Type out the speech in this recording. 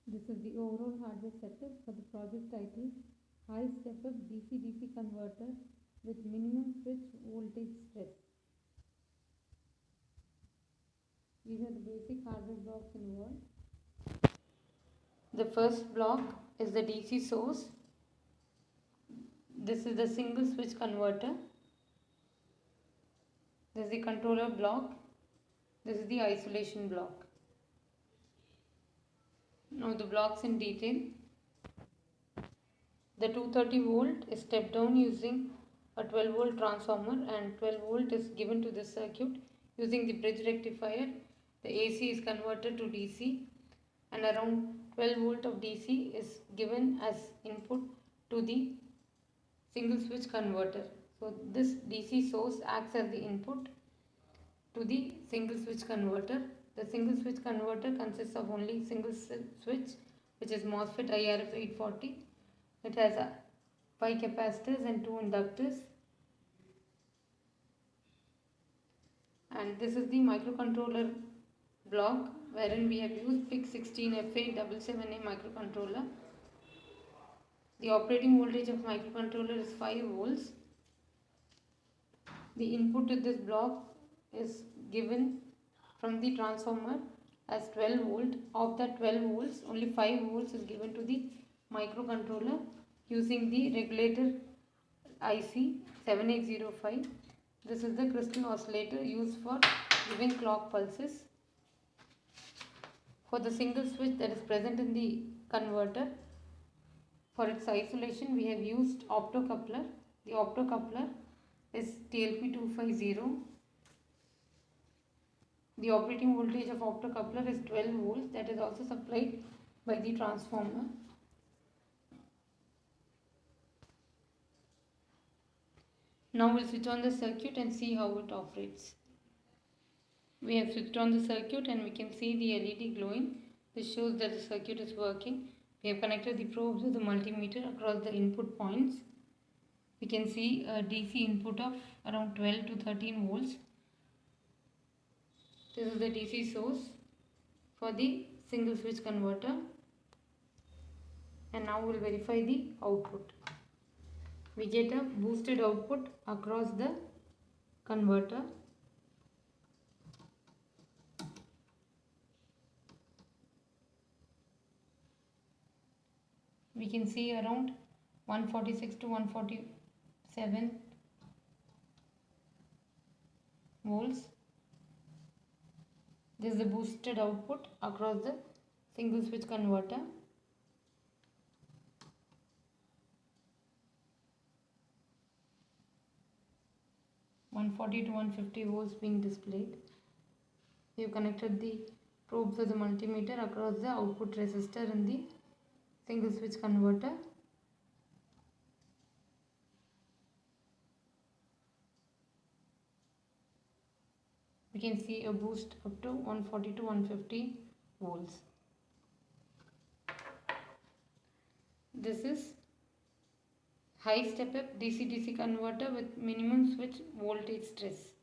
This is the overall hardware setup for the project titled High Step Up DC-DC Converter with Minimum Switch Voltage Stress. These are the basic hardware blocks involved. The first block is the DC source. This is the single switch converter. This is the controller block. This is the isolation block. Now the blocks in detail. The 230 volt is stepped down using a 12 volt transformer, and 12 volt is given to this circuit using the bridge rectifier. The AC is converted to DC, and around 12 volt of DC is given as input to the single switch converter. So this DC source acts as the input to the single switch converter. The single switch converter consists of only single switch, which is MOSFET IRF 840. It has 5 capacitors and 2 inductors. And this is the microcontroller block, wherein we have used PIC 16FA777A microcontroller. The operating voltage of microcontroller is 5 volts. The input to this block is given from the transformer as 12 volt. Of that 12 volts, only 5 volts is given to the microcontroller using the regulator IC 7805. This is the crystal oscillator used for giving clock pulses. For the single switch that is present in the converter, for its isolation we have used optocoupler. The optocoupler is TLP250. The operating voltage of optocoupler is 12 volts, that is also supplied by the transformer. Now we'll switch on the circuit and see how it operates. We have switched on the circuit and we can see the LED glowing. This shows that the circuit is working. We have connected the probes with the multimeter across the input points. We can see a DC input of around 12 to 13 volts. This is the DC source for the single switch converter. And now we'll verify the output. We get a boosted output across the converter. We can see around 146 to 147 volts. This is the boosted output across the single switch converter. (140 to 150 volts being displayed. We have connected the probes of the multimeter across the output resistor in the single switch converter. We can see a boost up to 140 to 150 volts. This is high step up DC-DC converter with minimum switch voltage stress.